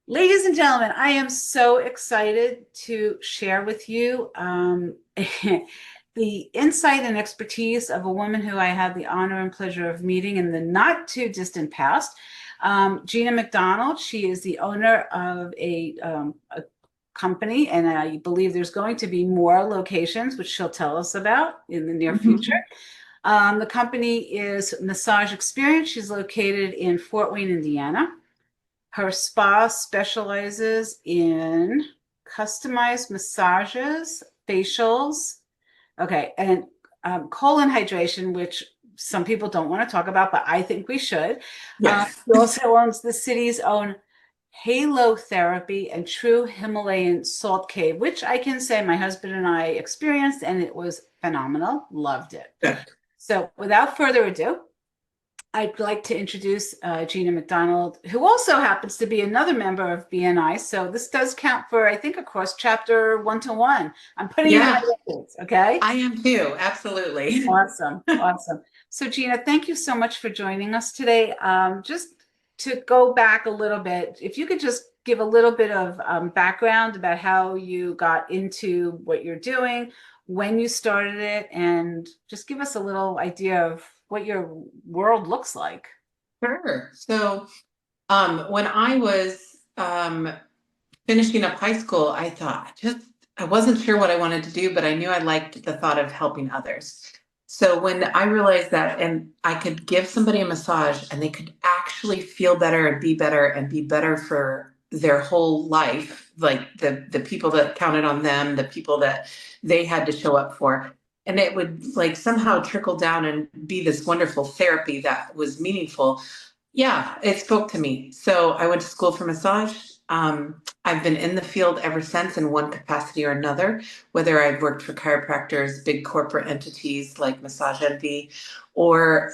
Ladies and gentlemen, I am so excited to share with you the insight and expertise of a woman who I had the honor and pleasure of meeting in the not too distant past. Gina McDonald. She is the owner of a company, and I believe there's going to be more locations, which she'll tell us about in the near future. The company is Massage Experience. She's located in Fort Wayne, Indiana. Her spa specializes in customized massages, facials, okay, and colon hydration, which some people don't want to talk about, but I think we should. Yes. She also owns the city's own Halo Therapy and True Himalayan Salt Cave, which I can say my husband and I experienced, and it was phenomenal. Loved it. Good. So without further ado, I'd like to introduce Gina McDonald, who also happens to be another member of BNI. So this does count for, I think, across chapter 1-1. I'm putting in my records, okay? I am too. Absolutely. Awesome. Awesome. So Gina, thank you so much for joining us today. Just to go back a little bit, if you could just give a little bit of background about how you got into what you're doing, when you started it, and just give us a little idea of what your world looks like. Sure. So when I was finishing up high school, I thought I wasn't sure what I wanted to do, but I knew I liked the thought of helping others. So when I realized that and I could give somebody a massage and they could actually feel better and be better for their whole life, like the people that counted on them, the people that they had to show up for. And it would like somehow trickle down and be this wonderful therapy that was meaningful. Yeah, it spoke to me. So I went to school for massage. I've been in the field ever since in one capacity or another, whether I've worked for chiropractors, big corporate entities like Massage Envy, or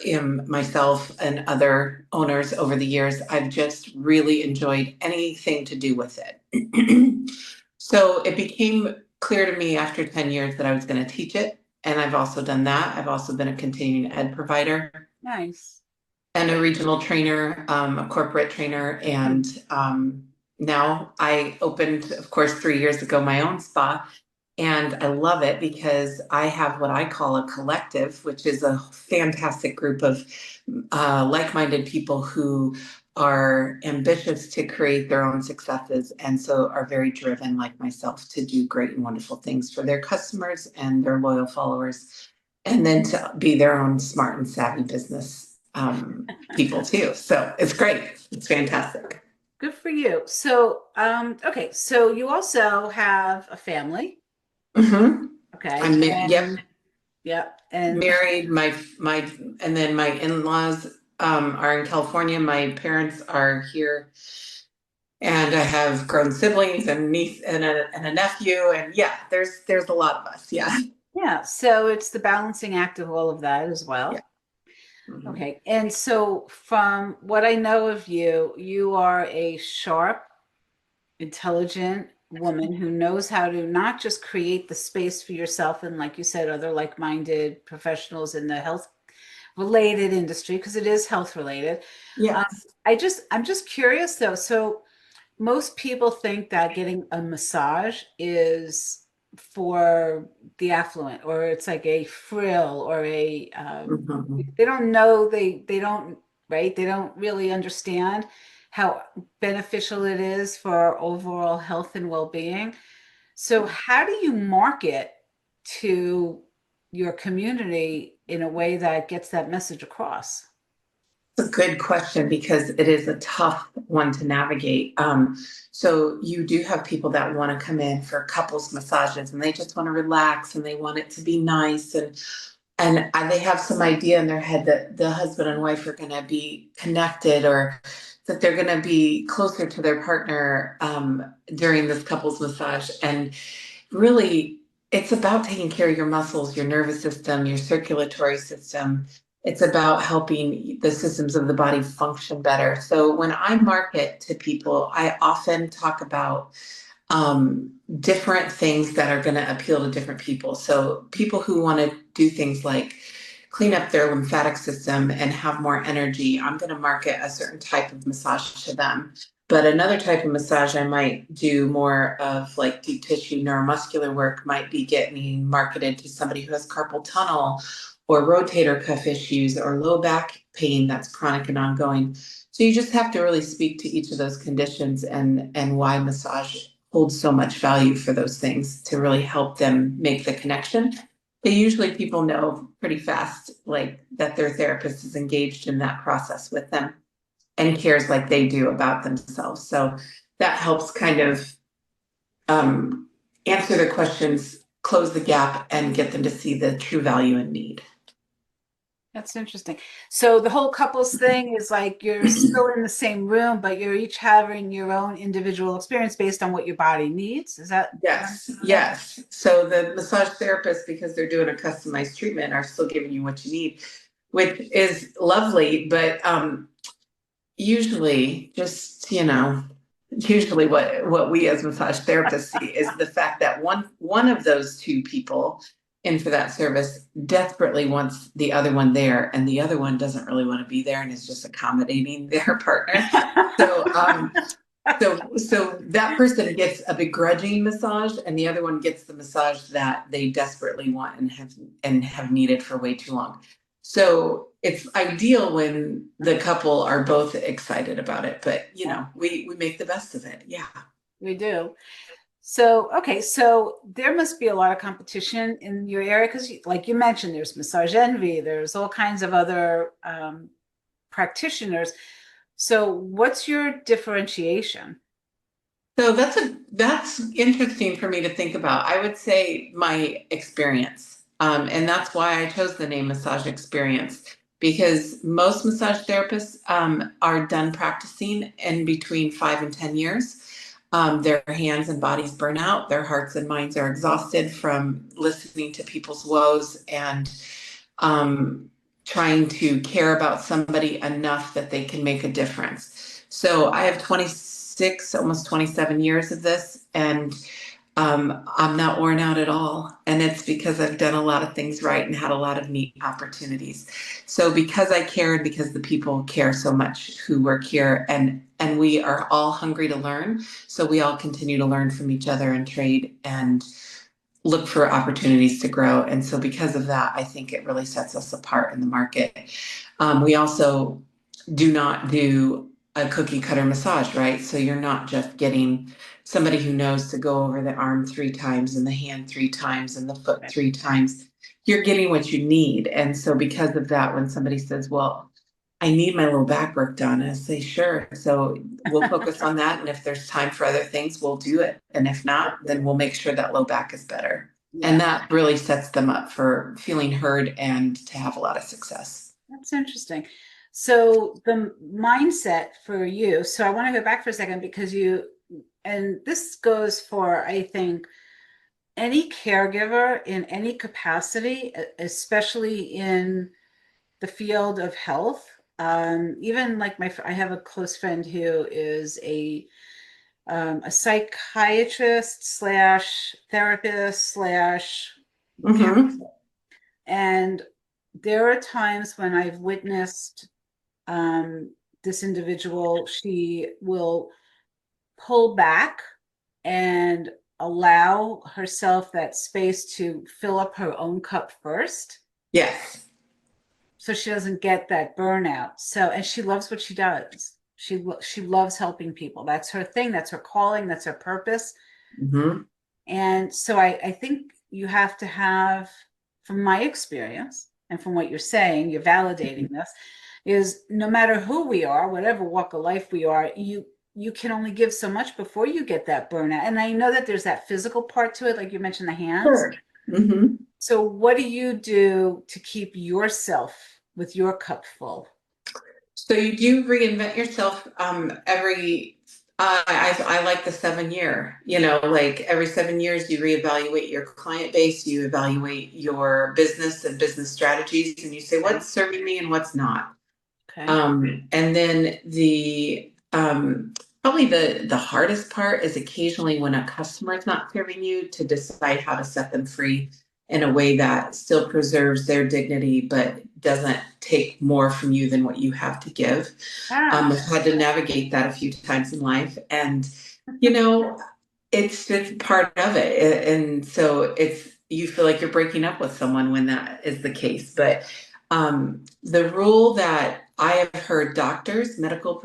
myself and other owners over the years. I've just really enjoyed anything to do with it. So it became clear to me after 10 years that I was going to teach it. And I've also done that. I've also been a continuing ed provider. Nice. And a regional trainer, a corporate trainer. And now I opened, of course, 3 years ago, my own spa. And I love it because I have what I call a collective, which is a fantastic group of like-minded people who are ambitious to create their own successes and so are very driven like myself to do great and wonderful things for their customers and their loyal followers, and then to be their own smart and savvy business people too. So it's great. It's fantastic. Good for you. So, okay, so you also have a family. Mm-hmm. Okay. Yep. Yep. And Married. And then my in-laws are in California. My parents are here, and I have grown siblings and niece and a nephew. And yeah, there's a lot of us. Yeah. yeah, so it's the balancing act of all of that as Yeah. well. Mm-hmm. Okay. And so from what I know of you, you are a sharp, intelligent woman who knows how to not just create the space for yourself and, like you said, other like-minded professionals in the health related industry, because it is health related. Yes. I'm just curious though. So most people think that getting a massage is for the affluent, or it's like a frill or a Mm-hmm. they don't know, they don't, right, they don't really understand how beneficial it is for our overall health and well-being. So how do you market to your community in a way that gets that message across? It's a good question because it is a tough one to navigate. So you do have people that want to come in for couples massages and they just want to relax and they want it to be nice, and they have some idea in their head that the husband and wife are going to be connected, or that they're going to be closer to their partner during this couples massage. And really, it's about taking care of your muscles, your nervous system, your circulatory system. It's about helping the systems of the body function better. So when I market to people, I often talk about different things that are going to appeal to different people. So people who want to do things like clean up their lymphatic system and have more energy, I'm going to market a certain type of massage to them. But another type of massage I might do more of, like deep tissue neuromuscular work, might be getting marketed to somebody who has carpal tunnel or rotator cuff issues or low back pain that's chronic and ongoing. So you just have to really speak to each of those conditions and why massage holds so much value for those things to really help them make the connection. Usually people know pretty fast, like that their therapist is engaged in that process with them and cares like they do about themselves. So that helps kind of answer the questions, close the gap, and get them to see the true value and need. That's interesting. So the whole couples thing is like you're still in the same room, but you're each having your own individual experience based on what your body needs. Is that? Yes, yes. So the massage therapists, because they're doing a customized treatment, are still giving you what you need, which is lovely. But usually, just usually what we as massage therapists see is the fact that one of those two people in for that service desperately wants the other one there, and the other one doesn't really want to be there and is just accommodating their partner. So so that person gets a begrudging massage, and the other one gets the massage that they desperately want and have needed for way too long. So it's ideal when the couple are both excited about it, but we make the best of it. Yeah. We do. So, okay, so there must be a lot of competition in your area because, like you mentioned, there's Massage Envy, there's all kinds of other practitioners. So, what's your differentiation? So that's interesting for me to think about. I would say my experience, and that's why I chose the name Massage Experience, because most massage therapists are done practicing in between 5 and 10 years. Their hands and bodies burn out. Their hearts and minds are exhausted from listening to people's woes and trying to care about somebody enough that they can make a difference. So I have 26, almost 27 years of this, and I'm not worn out at all. And it's because I've done a lot of things right and had a lot of neat opportunities. So because I care and because the people care so much who work here, and we are all hungry to learn. So we all continue to learn from each other and trade and look for opportunities to grow. And so because of that, I think it really sets us apart in the market. We also do not do a cookie cutter massage, right? So you're not just getting somebody who knows to go over the arm 3 times and the hand 3 times and the foot 3 times. You're getting what you need. And so because of that, when somebody says, well, I need my low back work done, I say, sure. So we'll focus on that. And if there's time for other things, we'll do it. And if not, then we'll make sure that low back is better. Yeah. And that really sets them up for feeling heard and to have a lot of success. That's interesting. So the mindset for you, so I want to go back for a second because and this goes for, I think, any caregiver in any capacity, especially in the field of health. Even like I have a close friend who is a psychiatrist slash therapist slash counselor. And there are times when I've witnessed this individual, she will pull back and allow herself that space to fill up her own cup first. Yes. So she doesn't get that burnout. So, and she loves what she does. She loves helping people. That's her thing. That's her calling. That's her purpose. Mm-hmm. And so I think you have to have, from my experience and from what you're saying, you're validating this, is no matter who we are, whatever walk of life we are, you can only give so much before you get that burnout. And I know that there's that physical part to it, like you mentioned, the hands. Sure. Mm-hmm. So what do you do to keep yourself with your cup full? So you do reinvent yourself every I like the 7 year, like every 7 years you reevaluate your client base, you evaluate your business and business strategies, and you say what's serving me and what's not. Okay. And then the probably the hardest part is occasionally when a customer is not serving you, to decide how to set them free in a way that still preserves their dignity, but doesn't take more from you than what you have to give. Ah, I've had to navigate that a few times in life, and you know, it's just part of it. And so it's, you feel like you're breaking up with someone when that is the case. But the rule that I have heard doctors, medical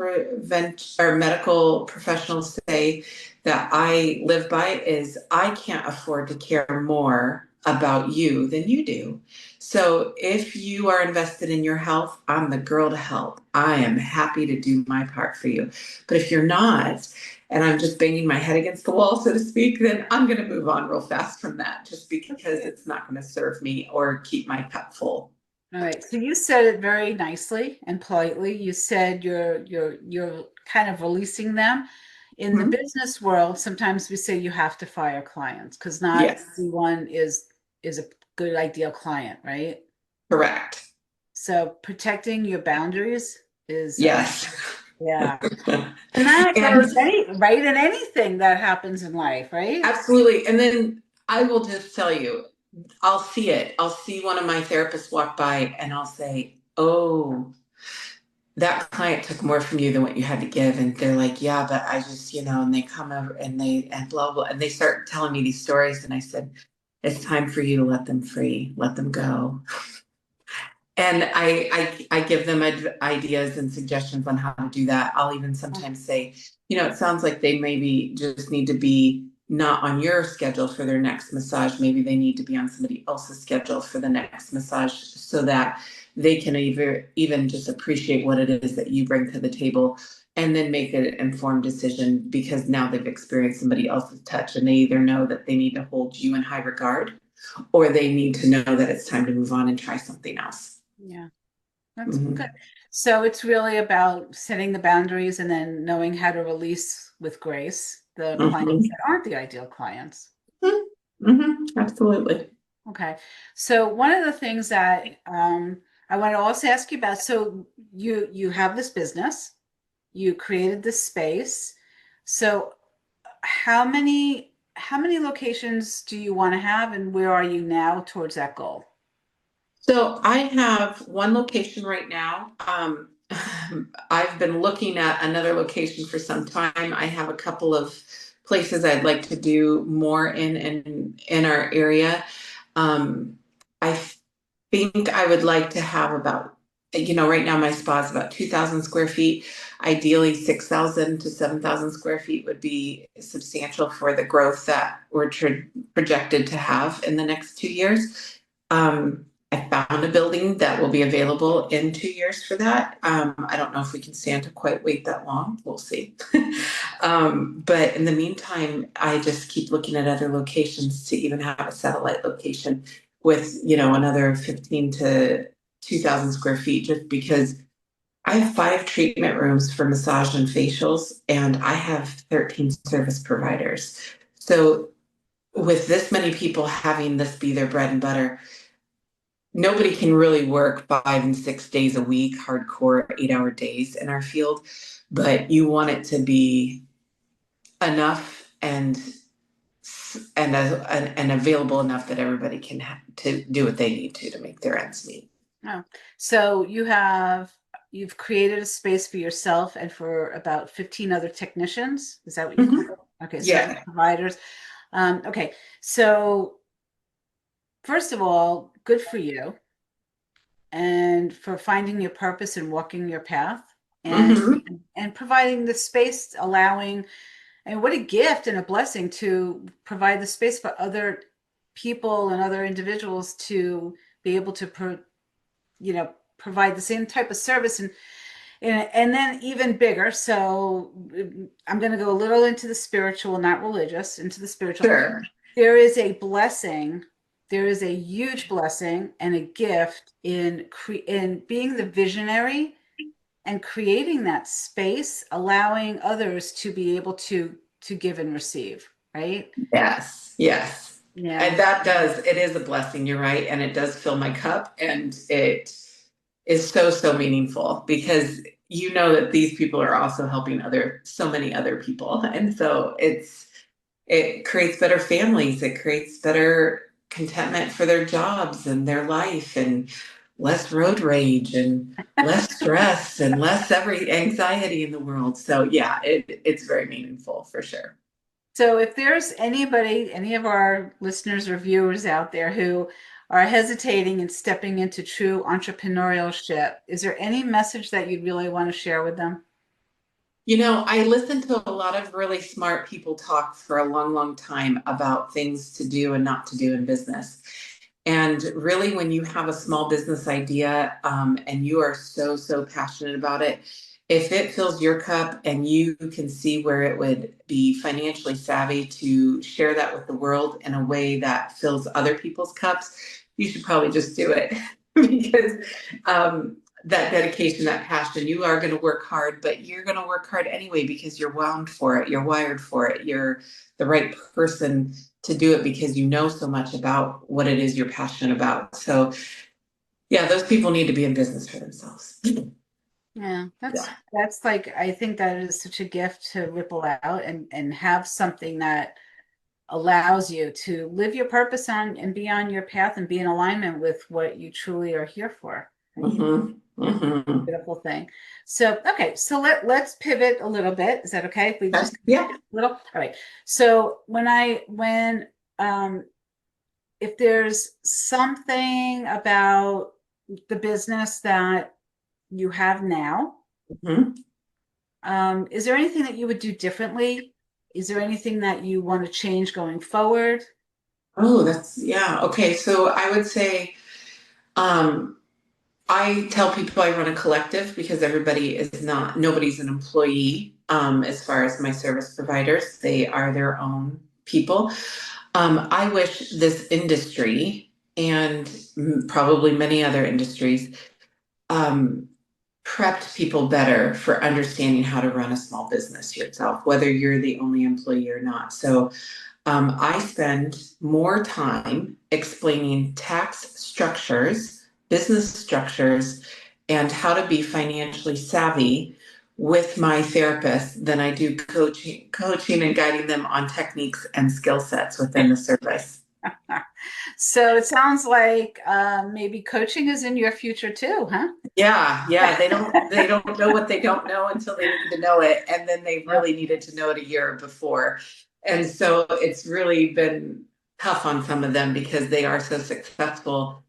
professionals say that I live by is I can't afford to care more about you than you do. So if you are invested in your health, I'm the girl to help. I am happy to do my part for you. But if you're not, and I'm just banging my head against the wall, so to speak, then I'm going to move on real fast from that just because it's not going to serve me or keep my cup full. all right. So you said it very nicely and politely. You said you're kind of releasing them. In the Mhm. business world, sometimes we say you have to fire clients because not Yes, everyone is a good ideal client, right? correct. So protecting your boundaries is Yes. yeah. And that And goes right in anything that happens in life, right? absolutely. And then I will just tell you, I'll see it. I'll see one of my therapists walk by and I'll say, "Oh, that client took more from you than what you had to give." And they're like, "Yeah, but I just, and they come over and blah, blah. And they start telling me these stories. And I said, it's time for you to let them free, let them go. And I give them ideas and suggestions on how to do that. I'll even sometimes say, it sounds like they maybe just need to be not on your schedule for their next massage. Maybe they need to be on somebody else's schedule for the next massage so that they can even just appreciate what it is that you bring to the table and then make an informed decision because now they've experienced somebody else's touch and they either know that they need to hold you in high regard or they need to know that it's time to move on and try something else." Yeah, that's good. Mhm. So it's really about setting the boundaries and then knowing how to release with grace the clients Mhm. that aren't the ideal clients. Mhm. Mhm. Absolutely. Okay. So one of the things that I want to also ask you about, so you have this business, you created this space. So how many locations do you want to have and where are you now towards that goal? So I have one location right now. I've been looking at another location for some time. I have a couple of places I'd like to do more in our area. Um, I think I would like to have about, right now my spa is about 2,000 square feet. Ideally, 6,000 to 7,000 square feet would be substantial for the growth that we're projected to have in the next 2 years. I found a building that will be available in 2 years for that. I don't know if we can stand to quite wait that long. We'll see. But in the meantime, I just keep looking at other locations to even have a satellite location with, another 15 to 2,000 square feet, just because I have 5 treatment rooms for massage and facials, and I have 13 service providers. So with this many people having this be their bread and butter, nobody can really work 5 and 6 days a week, hardcore 8-hour days in our field, but you want it to be enough and available enough that everybody can to do what they need to make their ends meet. Oh, so you've created a space for yourself and for about 15 other technicians. Is that what you call Mhm. it? Okay, service Yeah. providers. Okay, so first of all, good for you and for finding your purpose and walking your path and Hmm. and providing the space, allowing, and what a gift and a blessing to provide the space for other people and other individuals to be able to provide the same type of service and then even bigger. So I'm going to go a little into the spiritual, not religious, into the spiritual. Sure. There is a blessing. There is a huge blessing and a gift in being the visionary and creating that space, allowing others to be able to give and receive, right? Yes. Yes. Yeah. And it is a blessing, you're right. And it does fill my cup. And it is so, so meaningful because you know that these people are also helping so many other people. And so it creates better families. It creates better contentment for their jobs and their life, and less road rage and less stress and less every anxiety in the world. So yeah, it's very meaningful for sure. So if there's anybody, any of our listeners or viewers out there who are hesitating and stepping into true entrepreneurship, is there any message that you'd really want to share with them? I listened to a lot of really smart people talk for a long, long time about things to do and not to do in business. And really, when you have a small business idea, and you are so, so passionate about it, if it fills your cup and you can see where it would be financially savvy to share that with the world in a way that fills other people's cups, you should probably just do it. Because that dedication, that passion, you are going to work hard, but you're going to work hard anyway because you're wound for it, you're wired for it, you're the right person to do it because you know so much about what it is you're passionate about. So yeah, those people need to be in business for themselves. Yeah, Yeah. that's like, I think that is such a gift to ripple out and have something that allows you to live your purpose on and be on your path and be in alignment with what you truly are here for. Mm-hmm. Mm-hmm. Beautiful thing. So, okay, so let's pivot a little bit. Is that okay? If we just Yeah. a little, all right. So if there's something about the business that you have now, Mm-hmm. is there anything that you would do differently? Is there anything that you want to change going forward? Oh, yeah. Okay. So I would say, um, I tell people I run a collective because nobody's an employee. As far as my service providers, they are their own people. I wish this industry and probably many other industries, um, prepped people better for understanding how to run a small business yourself, whether you're the only employee or not. So I spend more time explaining tax structures, business structures, and how to be financially savvy with my therapist than I do coaching and guiding them on techniques and skill sets within the service. So it sounds like maybe coaching is in your future too, huh? Yeah, yeah, they don't know what they don't know until they need to know it, and then they really needed to know it a year before. And so it's really been tough on some of them because they are so successful,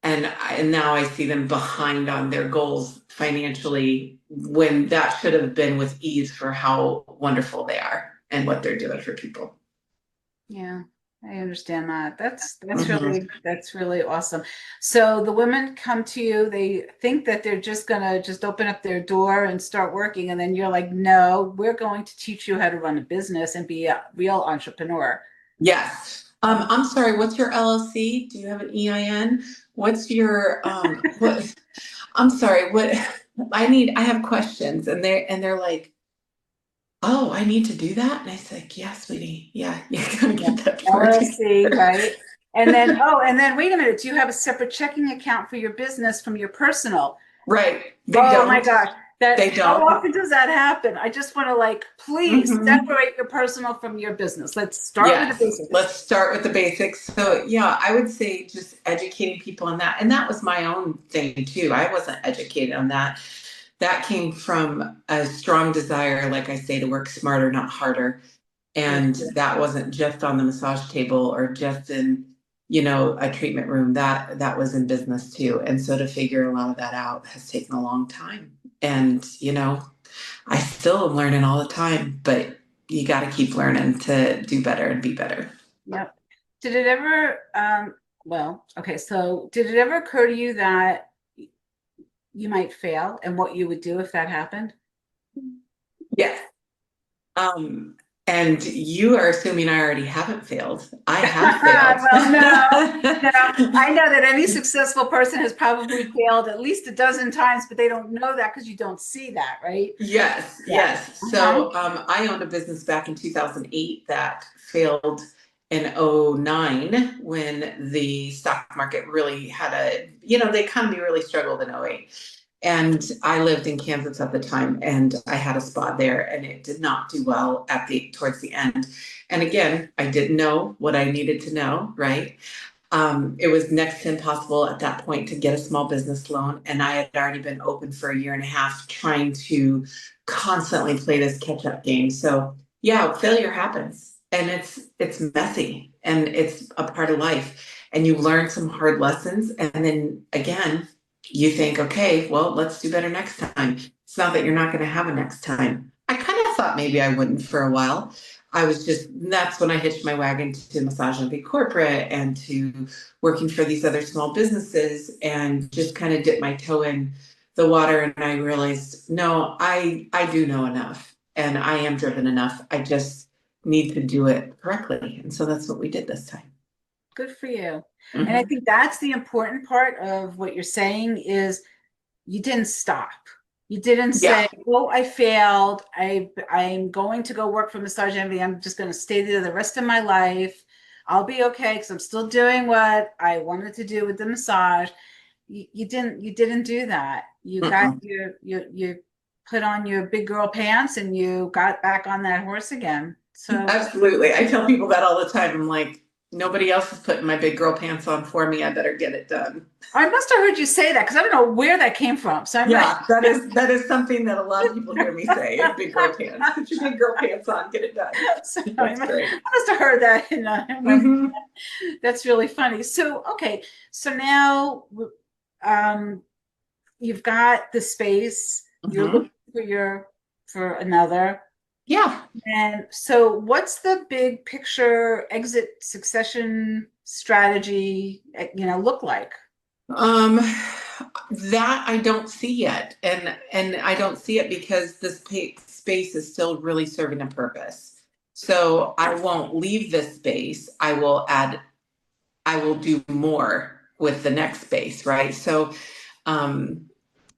and now I see them behind on their goals financially when that should have been with ease for how wonderful they are and what they're doing for people. Yeah, I understand that. Mhm. That's really awesome. So the women come to you, they think that they're just gonna just open up their door and start working, and then you're like, no, we're going to teach you how to run a business and be a real entrepreneur. Yes. I'm sorry, what's your LLC? Do you have an EIN? What's your what I'm sorry, what I have questions, and they're like, "Oh, I need to do that?" And I said, "Yeah, sweetie. Yeah, you gotta Yeah. get that sorted." LLC, right? And then, oh, and then wait a minute, do you have a separate checking account for your business from your personal? Right. They Oh my don't. gosh. They How don't. often does that happen? I just want to like, please Mhm. separate your personal from your business. Let's start with the Yes, basics. let's start with the basics. So, yeah, I would say just educating people on that. And that was my own thing too. I wasn't educated on that. That came from a strong desire, like I say, to work smarter, not harder. And that wasn't just on the massage table or just in, a treatment room. That was in business too. And so to figure a lot of that out has taken a long time. And, I still am learning all the time, but you got to keep learning to do better and be better. Yep. Did it ever, well, okay, so did it ever occur to you that you might fail and what you would do if that happened? Yes. Um, and you are assuming I already haven't failed. I have failed. Well, no. I know that any successful person has probably failed at least a dozen times, but they don't know that because you don't see that, right? Yes, Yeah. yes. Uh-huh. So I owned a business back in 2008 that failed in '09 when the stock market really had the economy really struggled in '08. And I lived in Kansas at the time, and I had a spa there, and it did not do well towards the end. And again, I didn't know what I needed to know, right? It was next to impossible at that point to get a small business loan. And I had already been open for a year and a half trying to constantly play this catch up game. So yeah, failure happens and it's messy and it's a part of life. And you learn some hard lessons. And then again, you think, okay, well, let's do better next time. It's not that you're not going to have a next time. I kind of thought maybe I wouldn't for a while. That's when I hitched my wagon to massage and big corporate and to working for these other small businesses and just kind of dipped my toe in the water. And I realized, no, I do know enough and I am driven enough. I just need to do it correctly. And so that's what we did this time. Good for you. And I Mhm. think that's the important part of what you're saying is you didn't stop. You didn't Yeah. say, "Oh, I failed. I'm going to go work for Massage Envy. I'm just going to stay there the rest of my life. I'll be okay because I'm still doing what I wanted to do with the massage." You didn't do that. You got Mm-mm. you put on your big girl pants and you got back on that horse again. So Absolutely. I tell people that all the time. I'm like, nobody else is putting my big girl pants on for me. I better get it done. I must have heard you say that because I don't know where that came from. So I'm like, Yeah, that is something that a lot of people hear me say is big girl pants. Put your big girl pants on, get it done. so That's great. I must have heard that Hmm. that's really funny. So okay, so now um, you've got the space. You're Hmm. looking for another. Yeah. And so, what's the big picture exit succession strategy, look like? Um, that I don't see yet, and I don't see it because this space is still really serving a purpose. So I won't leave this space. I will do more with the next space, right? So um,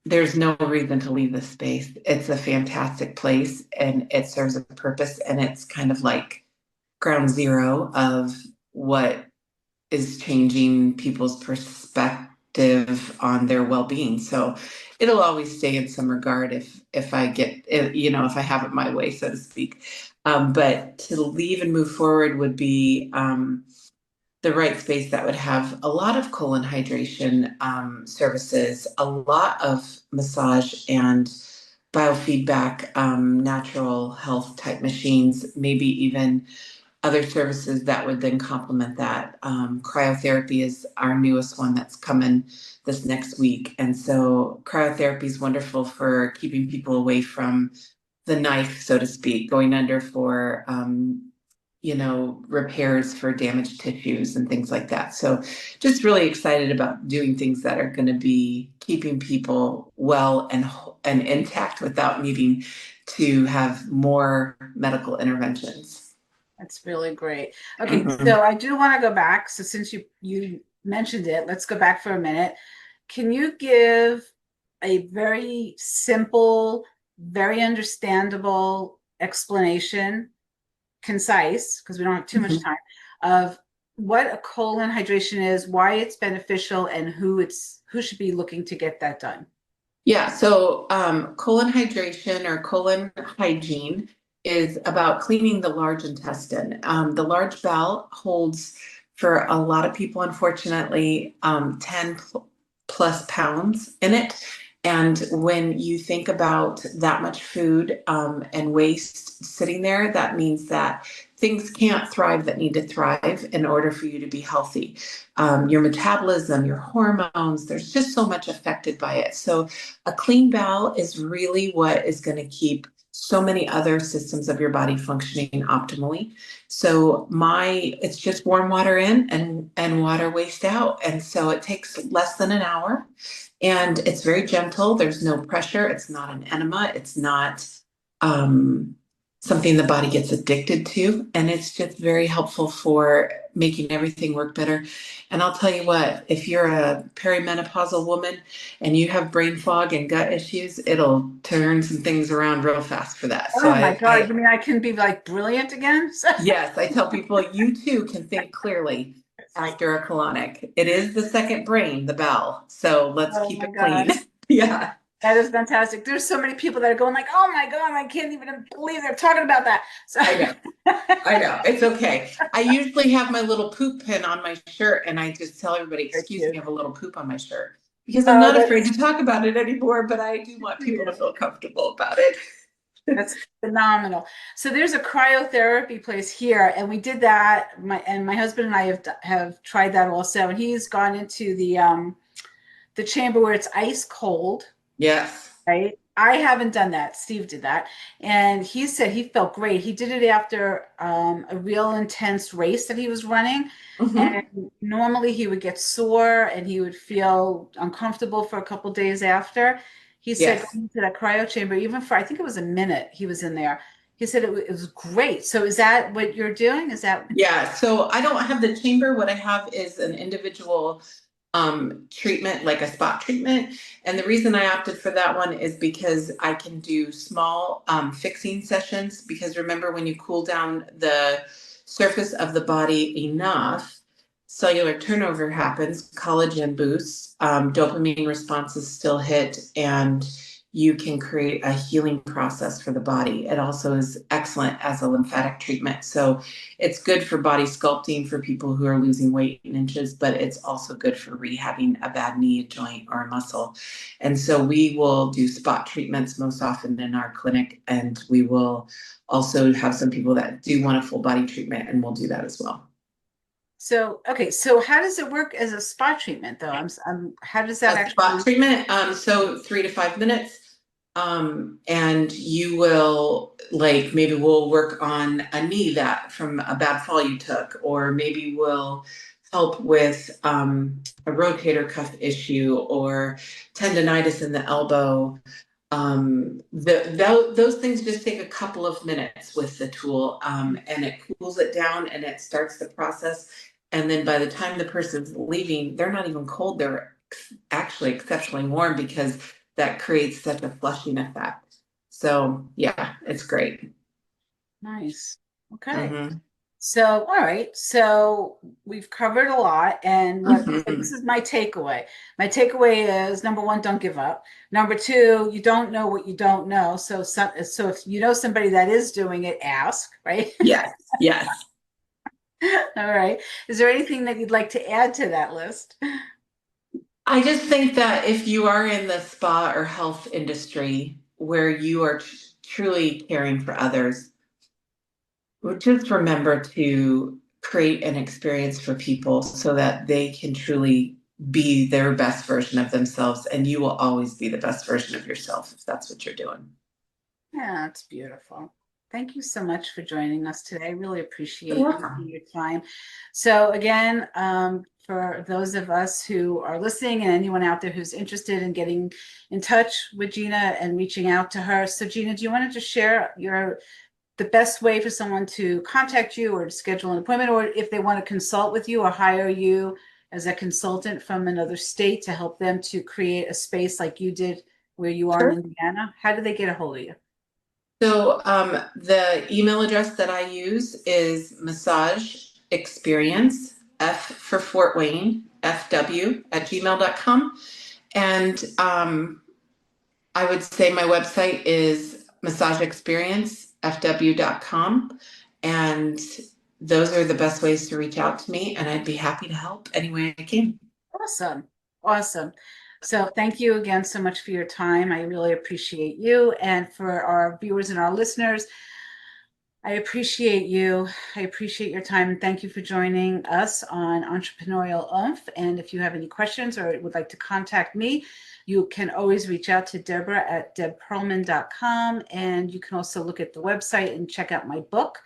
there's no reason to leave this space. It's a fantastic place and it serves a purpose, and it's kind of like ground zero of what is changing people's perspective on their well-being. So it'll always stay in some regard if I get if I have it my way, so to speak. But to leave and move forward would be the right space that would have a lot of colon hydration services, a lot of massage and biofeedback, natural health type machines, maybe even other services that would then complement that. Cryotherapy is our newest one that's coming this next week. And so cryotherapy is wonderful for keeping people away from the knife, so to speak, going under for repairs for damaged tissues and things like that. So just really excited about doing things that are going to be keeping people well and intact without needing to have more medical interventions. That's really great. Okay, Mhm. so I do want to go back. So since you mentioned it, let's go back for a minute. Can you give a very simple, very understandable explanation, concise, because we don't have too much Mhm. time, of what a colon hydration is, why it's beneficial, and who should be looking to get that done? Yeah, so colon hydration or colon hygiene is about cleaning the large intestine. The large bowel holds, for a lot of people, unfortunately, 10 plus pounds in it. And when you think about that much food and waste sitting there, that means that things can't thrive that need to thrive in order for you to be healthy. Your metabolism, your hormones, there's just so much affected by it. So a clean bowel is really what is going to keep so many other systems of your body functioning optimally. So it's just warm water in and water waste out. And so it takes less than an hour and it's very gentle. There's no pressure. It's not an enema. It's not um, something the body gets addicted to. And it's just very helpful for making everything work better. And I'll tell you what, if you're a perimenopausal woman and you have brain fog and gut issues, it'll turn some things around real fast for that. So Oh my God, you mean I can be like brilliant again? yes, I tell people you too can think clearly after a colonic. It is the second brain, the bowel. So let's Oh keep my it clean. God. Yeah. That is fantastic. There's so many people that are going like, oh my God, I can't even believe they're talking about that. So I know. I know. It's okay. I usually have my little poop pin on my shirt, and I just tell everybody, Very excuse me, cute. I have a little poop on my shirt. Because I'm Oh, not afraid to talk about it anymore, but I do want people to yeah, feel comfortable about it. that's phenomenal. So there's a cryotherapy place here, and we did that. My husband and I have tried that also, and he's gone into the chamber where it's ice cold. Yes. Right. I haven't done that. Steve did that. And he said he felt great. He did it after a real intense race that he was running. Hmm. And normally he would get sore and he would feel uncomfortable for a couple days after. He said Yes. going to that cryo chamber, even for I think it was a minute he was in there. He said it was great. So is that what you're doing? Is that Yeah. So I don't have the chamber. What I have is an individual treatment, like a spot treatment. And the reason I opted for that one is because I can do small fixing sessions. Because remember, when you cool down the surface of the body enough, cellular turnover happens, collagen boosts, dopamine responses still hit, and you can create a healing process for the body. It also is excellent as a lymphatic treatment. So it's good for body sculpting for people who are losing weight in inches, but it's also good for rehabbing a bad knee, a joint, or a muscle. And so we will do spot treatments most often in our clinic, and we will also have some people that do want a full body treatment, and we'll do that as well. so okay, so how does it work as a spa treatment though? How does that A spot actually treatment, so 3 to 5 minutes. And you will, like, maybe we'll work on a knee that from a bad fall you took, or maybe we'll help with a rotator cuff issue or tendonitis in the elbow. Those things just take a couple of minutes with the tool, and it cools it down and it starts the process. And then by the time the person's leaving, they're not even cold, they're actually exceptionally warm because that creates such a flushing effect. So yeah, it's great. nice? Okay. Hmm. So, all right. So we've covered a lot. And this Hmm. is my takeaway. My takeaway is number one, don't give up. Number two, you don't know what you don't know. So if you know somebody that is doing it, ask, right? Yes, yes. All right. Is there anything that you'd like to add to that list? I just think that if you are in the spa or health industry where you are truly caring for others, just remember to create an experience for people so that they can truly be their best version of themselves, and you will always be the best version of yourself if that's what you're doing. Yeah, it's beautiful. Thank you so much for joining us today. I really You're appreciate you and welcome. your time. So again, for those of us who are listening and anyone out there who's interested in getting in touch with Gina and reaching out to her. So Gina, do you want to just share the best way for someone to contact you or to schedule an appointment, or if they want to consult with you or hire you as a consultant from another state to help them to create a space like you did where you are in Sure. Indiana? How do they get a hold of you? So the email address that I use is massage experience, F for Fort Wayne, FW at gmail.com. And I would say my website is massageexperiencefw.com. And those are the best ways to reach out to me. And I'd be happy to help any way I can. Awesome. Awesome. So thank you again so much for your time. I really appreciate you. And for our viewers and our listeners, I appreciate you. I appreciate your time. And thank you for joining us on Entrepreneurial Oomph. And if you have any questions or would like to contact me, you can always reach out to Deborah at debperlman.com. And you can also look at the website and check out my book.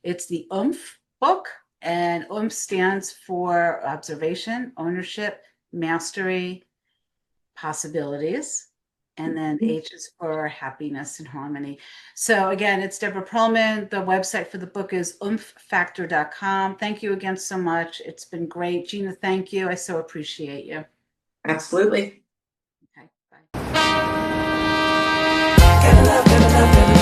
It's the Oomph book. And Oomph stands for observation, ownership, mastery, possibilities. And then H is for happiness and harmony. So again, it's Deborah Perlman. The website for the book is oompffactor.com. Thank you again so much. It's been great. Gina, thank you. I so appreciate you. Absolutely. Okay, bye. Gotta love, gotta love, gotta